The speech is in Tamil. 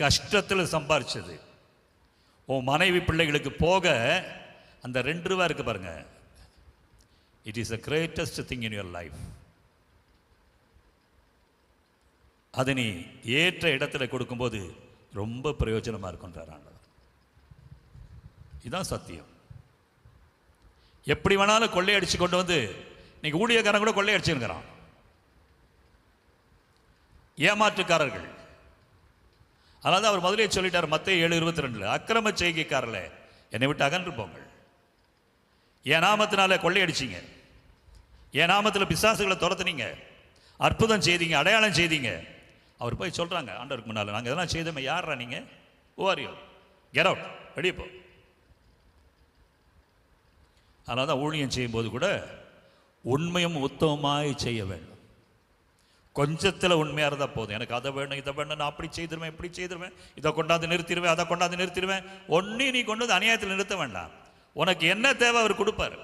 கஷ்டத்தில் சம்பாரிச்சது. உன் மனைவி பிள்ளைகளுக்கு போக அந்த 2 ரூபா இருக்கு பாருங்க, it is the greatest thing in your life. அதை நீ ஏற்ற இடத்துல கொடுக்கும்போது ரொம்ப பிரயோஜனமாக இருக்குன்றார் ஆண்டவர். இதுதான் சத்தியம். எப்படி வேணாலும் கொள்ளையடிச்சு கொண்டு வந்து இன்னைக்கு ஊழியக்காரன் கூட கொள்ளையடிச்சுங்கிறான். ஏமாற்றுக்காரர்கள். அதனால தான் அவர் முதலே சொல்லிட்டார் மத்தேயு 7:22, அக்கிரம செய்கைக்காரர்களே என்னை விட்டு அகன்று போங்கள். என் நாமத்தினால கொள்ளையடிச்சிங்க, என் நாமத்தில் பிசாசுகளை துரத்துனீங்க, அற்புதம் செய்தீங்க, அடையாளம் செய்தீங்க. அவர் போய் சொல்கிறாங்க ஆண்டவருக்கு முன்னால், நாங்கள் இதெல்லாம் செய்தோமே, யாரா நீங்கள், ஓவாரியோ, கெட் அவுட், வெளியே போ. அதனால தான் ஊழியம் செய்யும்போது கூட உண்மையும் உத்தமமாய் செய்ய வேண்டும். கொஞ்சத்தில் உண்மையாக இருந்தால் போதும். எனக்கு அதை வேணும் இதை வேணும், நான் அப்படி செய்திருவேன் இப்படி செய்திருவேன், இதை கொண்டாந்து நிறுத்திடுவேன் அதை கொண்டாந்து நிறுத்திடுவேன். ஒன்றையும் நீ கொண்டு வந்து அநியாயத்தில் நிறுத்த வேண்டாம். உனக்கு என்ன தேவை அவர் கொடுப்பார்.